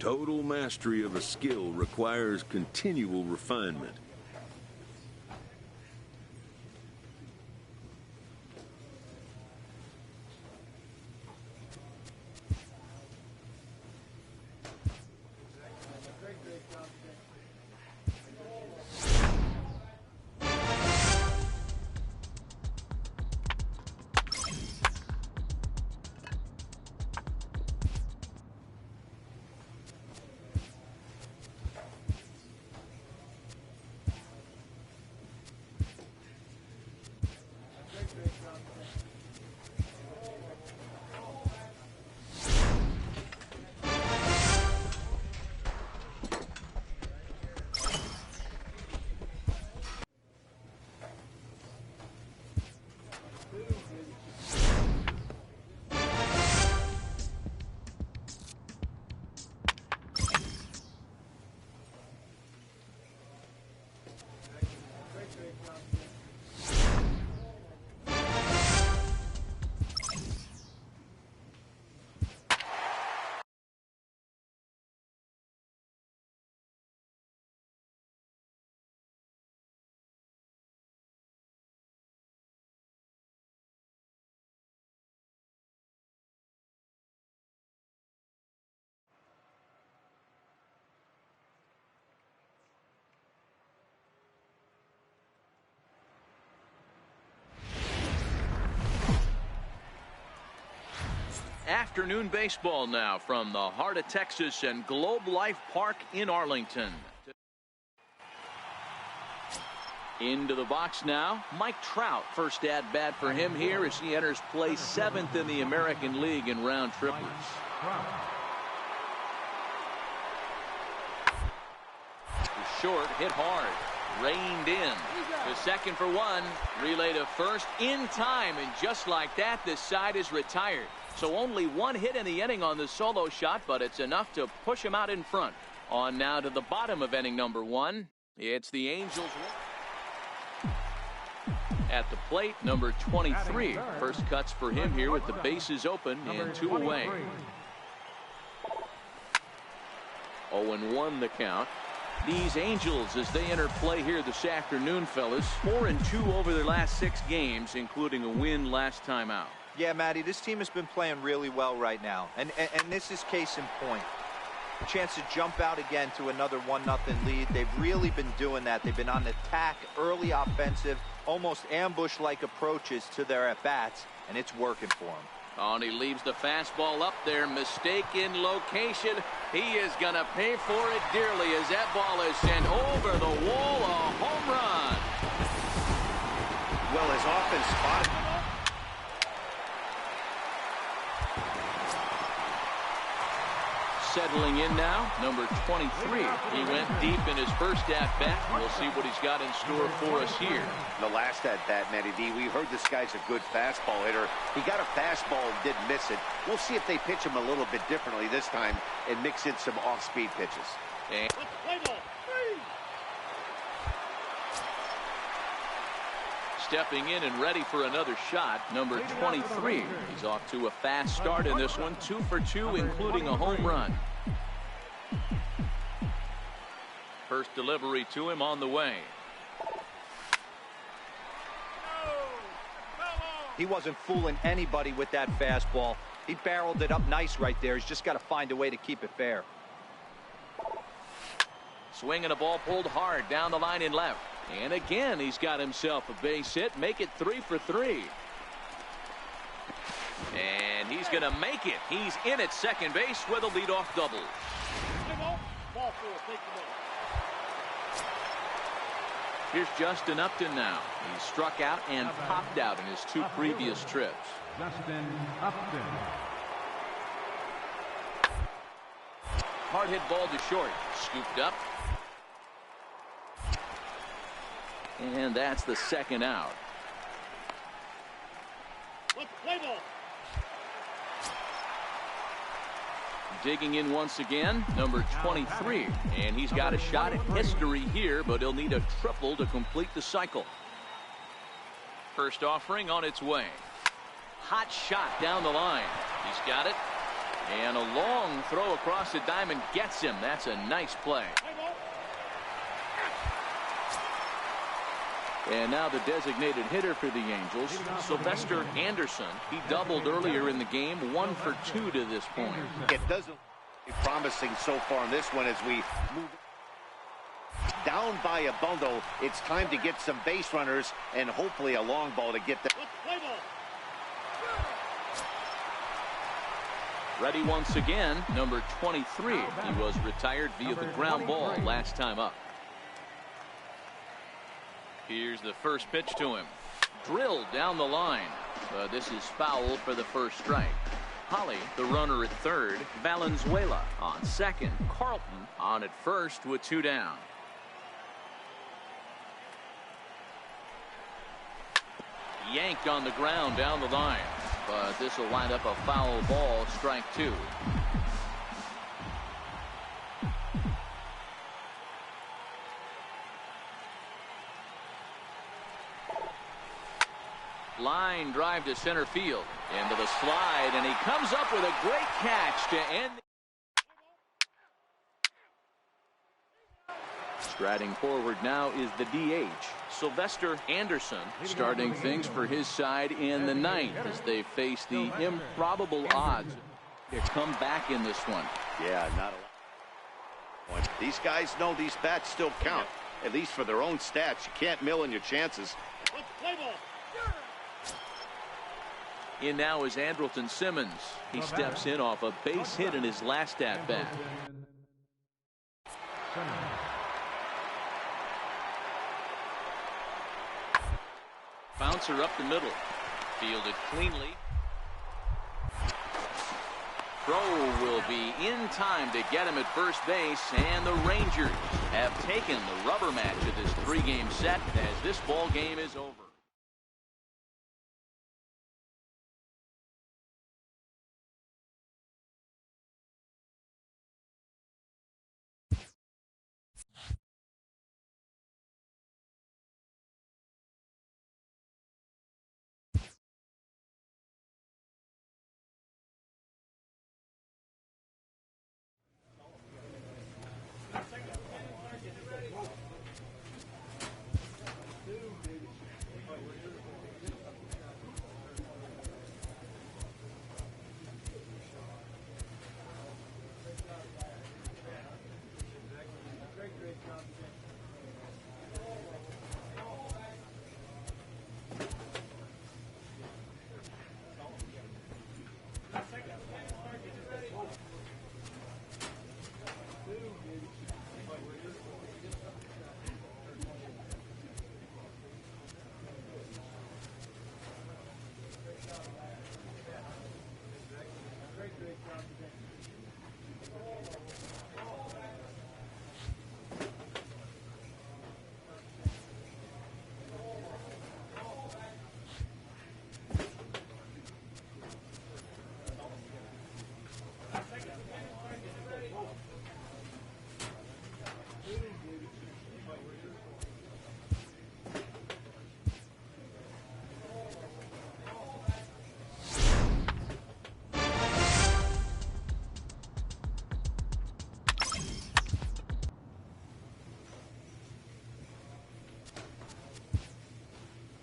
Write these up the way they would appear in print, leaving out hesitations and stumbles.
Total mastery of a skill requires continual refinement. Afternoon baseball now from the heart of Texas and Globe Life Park in Arlington. Into the box now, Mike Trout. First at bat for him here as he enters play 7th in the American League in round trippers. Short, hit hard, reined in. To second for one, relay to first in time, and just like that, this side is retired. So only one hit in the inning on the solo shot, but it's enough to push him out in front. On now to the bottom of inning number 1. It's the Angels. At the plate, number 23. First cuts for him here with the bases open and 2 away. 0-1 the count. These Angels, as they enter play here this afternoon, fellas, 4-2 over their last 6 games, including a win last time out. Yeah, Matty, this team has been playing really well right now, and this is case in point. A chance to jump out again to another 1-0 lead. They've really been doing that. They've been on attack, early offensive, almost ambush-like approaches to their at-bats, and it's working for them. Oh, and he leaves the fastball up there. Mistake in location. He is going to pay for it dearly as that ball is sent over the wall. A home run. Well, his offense spotted. Settling in now, number 23. He went deep in his first at-bat. We'll see what he's got in store for us here. The last at-bat, Matty D, we heard this guy's a good fastball hitter. He got a fastball and didn't miss it. We'll see if they pitch him a little bit differently this time and mix in some off-speed pitches. And stepping in and ready for another shot, number 23. He's off to a fast start in this one, 2 for 2, including a home run. First delivery to him on the way. He wasn't fooling anybody with that fastball. He barreled it up nice right there. He's just got to find a way to keep it fair. Swinging a ball pulled hard down the line in left. And again, he's got himself a base hit. Make it 3 for 3. And he's going to make it. He's in at second base with a leadoff double. Here's Justin Upton now. He struck out and popped out in his 2 previous trips. Justin Upton. Hard hit ball to short. Scooped up. And that's the second out. Digging in once again, number 23. And he's got a shot at history here, but he'll need a triple to complete the cycle. First offering on its way. Hot shot down the line. He's got it. And a long throw across the diamond gets him. That's a nice play. And now the designated hitter for the Angels, Sylvester Anderson. He doubled earlier in the game, 1 for 2 to this point. It doesn't look promising so far in this one as we move down by a bundle. It's time to get some base runners and hopefully a long ball to get the Ready once again, number 23. He was retired via the ground ball last time up. Here's the first pitch to him. Drilled down the line. This is foul for the first strike. Holly, the runner at third. Valenzuela on second. Carlton on at first with 2 down. Yanked on the ground down the line. But this will wind up a foul ball, strike 2. Line drive to center field. Into the slide, and he comes up with a great catch to end. Striding forward now is the DH, Sylvester Anderson, starting things for his side in the 9th as they face the improbable odds to come back in this one. Yeah, not a lot. These guys know these bats still count, at least for their own stats. You can't mill in your chances. In now is Andrelton Simmons. He steps in off a base hit in his last at-bat. Bouncer up the middle. Fielded cleanly. Throw will be in time to get him at first base, and the Rangers have taken the rubber match of this 3-game set as this ball game is over.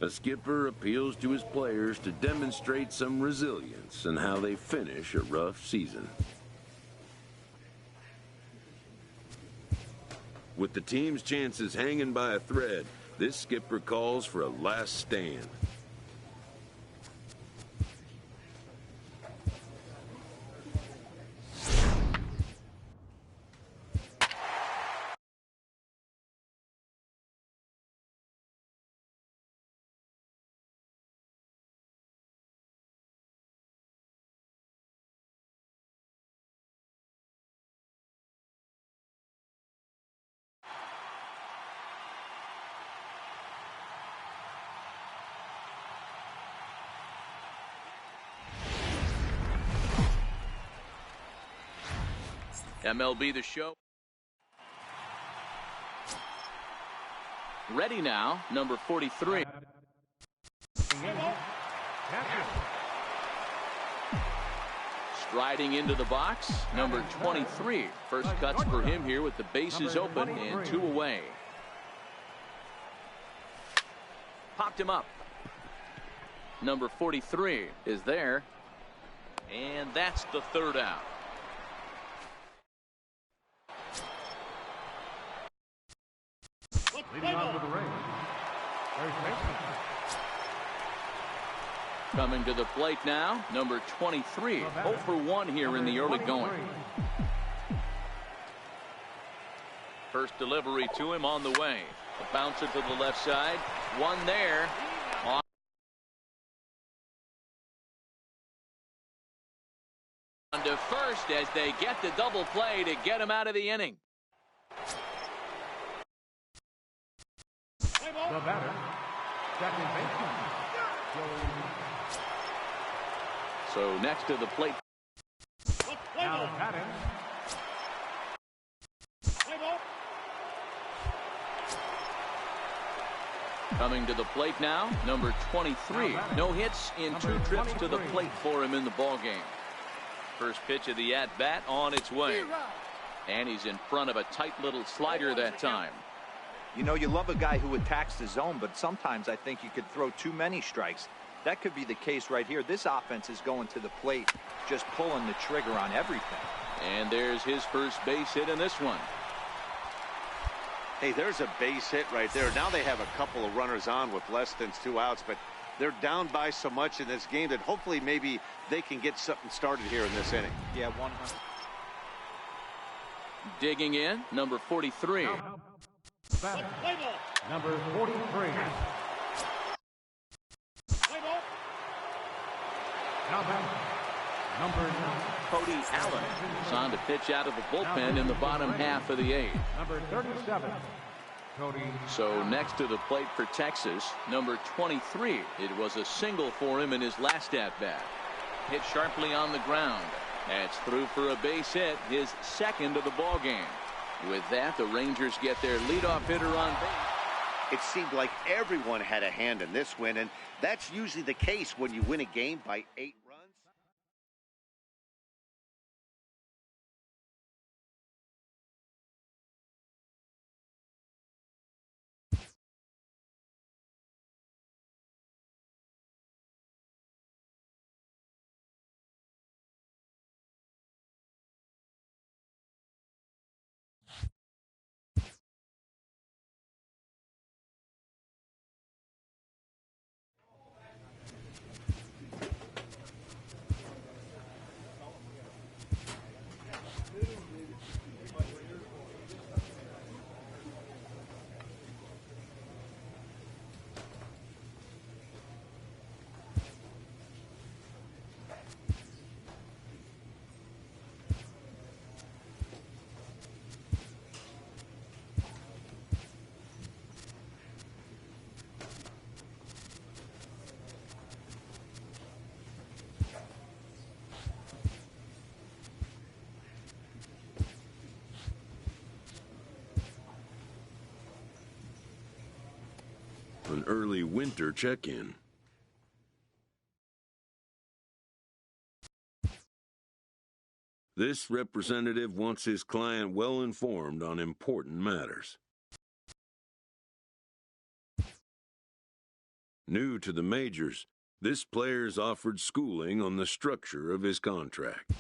A skipper appeals to his players to demonstrate some resilience in how they finish a rough season. With the team's chances hanging by a thread, this skipper calls for a last stand. MLB The Show. Ready now, number 43. Striding into the box, number 23. First cuts for him here with the bases open and 2 away. Popped him up. Number 43 is there. And that's the 3rd out. Leading on to the ring. Coming to the plate now, number 23. 0 for 1 here in the early going. First delivery to him on the way. A bouncer to the left side. One there. On to first as they get the double play to get him out of the inning. The batter, second baseman. So next to the plate. Now batting. Coming to the plate now, number 23. No hits in 2 trips to the plate for him in the ballgame. First pitch of the at-bat on its way. And he's in front of a tight little slider that time. You know, you love a guy who attacks the zone, but sometimes I think you could throw too many strikes. That could be the case right here. This offense is going to the plate, just pulling the trigger on everything. And there's his first base hit in this one. Hey, there's a base hit right there. Now they have a couple of runners on with less than 2 outs, but they're down by so much in this game that hopefully maybe they can get something started here in this inning. Yeah, 100. Digging in, number 43. Batter, number 43. Now batting, number 9. Cody Allen is on to pitch out of the bullpen in the bottom half of the 8th. Number 37. Cody. So next to the plate for Texas, number 23. It was a single for him in his last at-bat. Hit sharply on the ground. That's through for a base hit, his 2nd of the ball game. With that, the Rangers get their leadoff hitter on base. It seemed like everyone had a hand in this win, and that's usually the case when you win a game by 8 runs. An early winter check-in. This representative wants his client well informed on important matters. New to the majors, this player is offered schooling on the structure of his contract.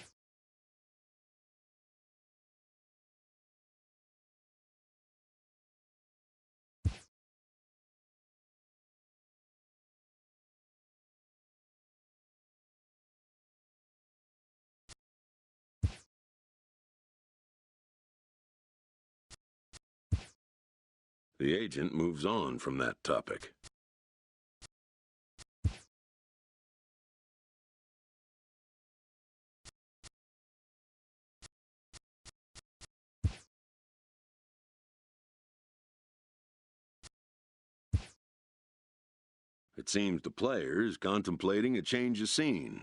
The agent moves on from that topic. It seems the player is contemplating a change of scene.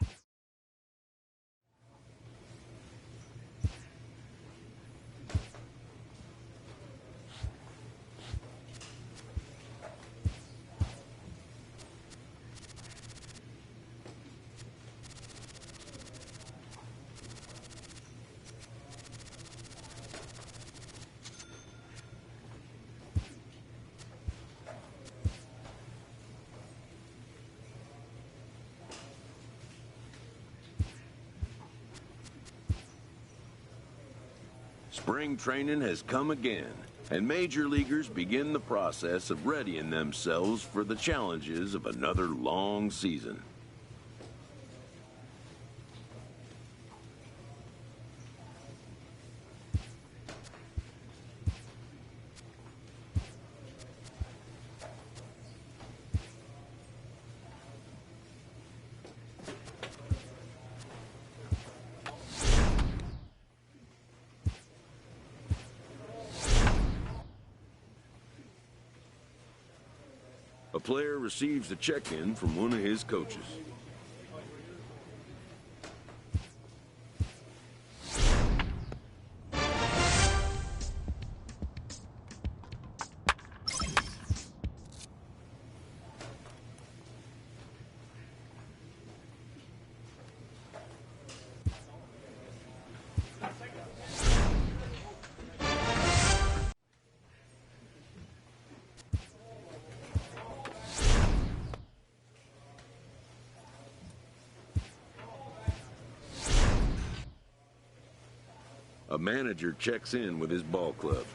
Spring training has come again, and major leaguers begin the process of readying themselves for the challenges of another long season. A player receives a check-in from one of his coaches. A manager checks in with his ball club.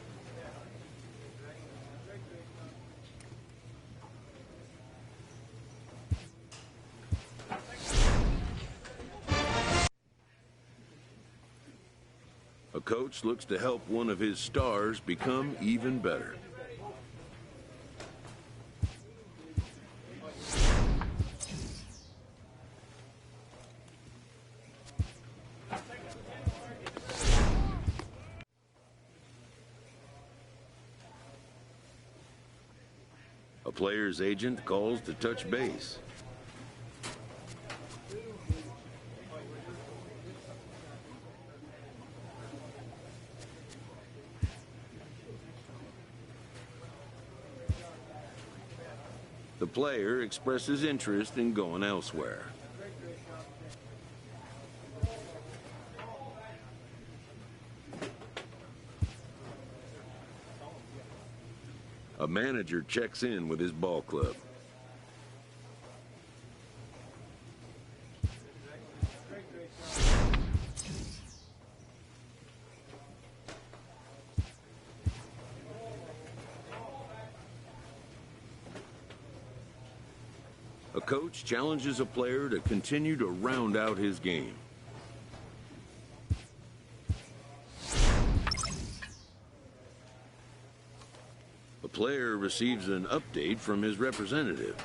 A coach looks to help one of his stars become even better. A player's agent calls to touch base. The player expresses interest in going elsewhere. A manager checks in with his ball club. A coach challenges a player to continue to round out his game. A player receives an update from his representative.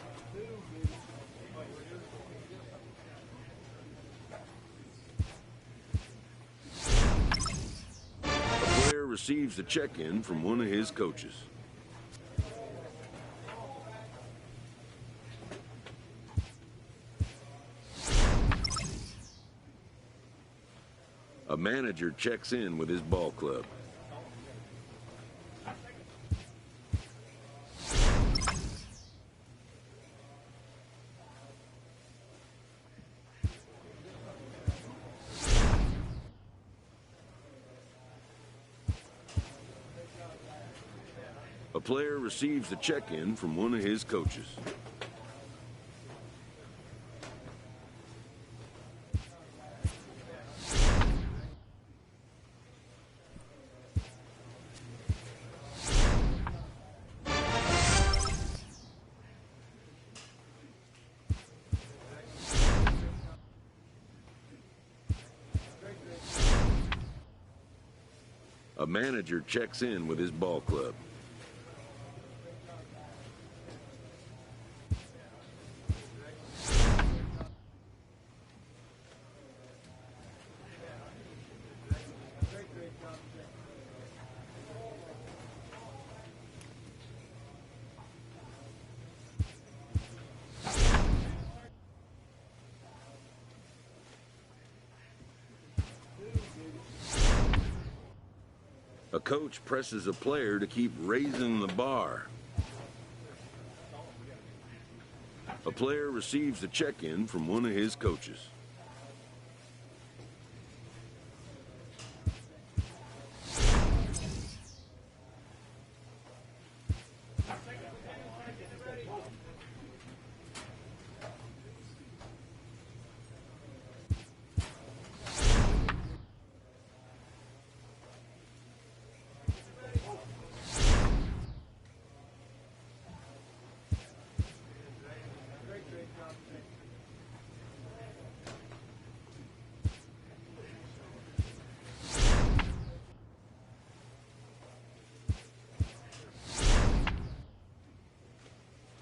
A player receives a check-in from one of his coaches. A manager checks in with his ball club. A player receives a check-in from one of his coaches. A manager checks in with his ball club. A coach presses a player to keep raising the bar. A player receives a check-in from one of his coaches.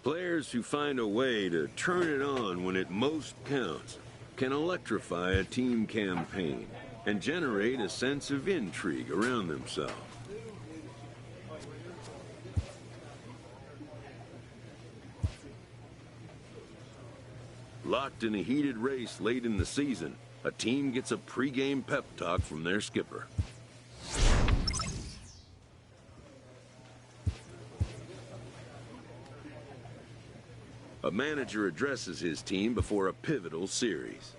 Players who find a way to turn it on when it most counts can electrify a team campaign and generate a sense of intrigue around themselves. Locked in a heated race late in the season, a team gets a pregame pep talk from their skipper. A manager addresses his team before a pivotal series.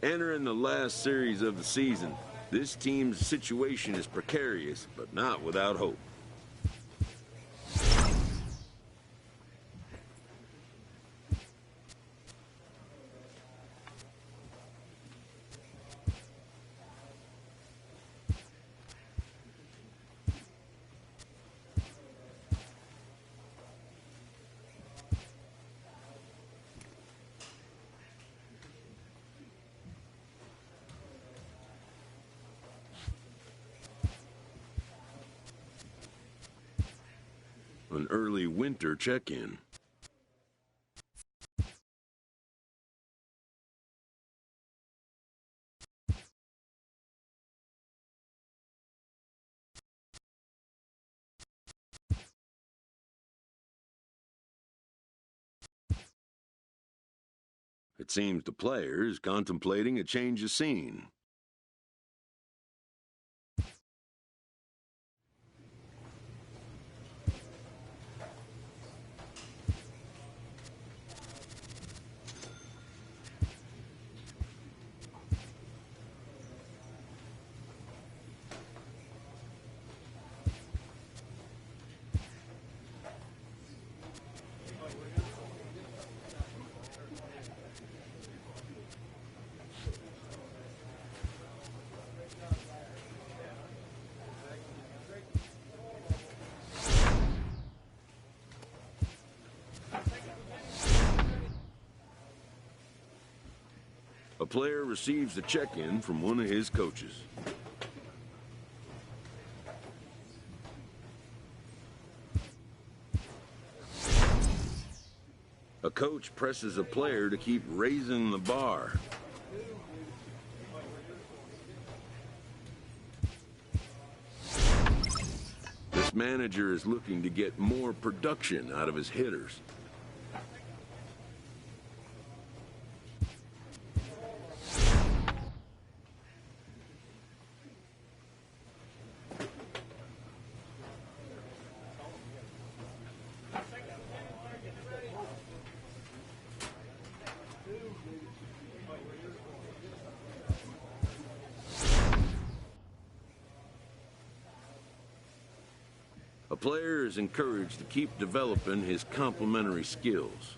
Entering the last series of the season, this team's situation is precarious, but not without hope. An early winter check-in. It seems the player is contemplating a change of scene. A player receives a check-in from one of his coaches. A coach presses a player to keep raising the bar. This manager is looking to get more production out of his hitters. A player is encouraged to keep developing his complementary skills.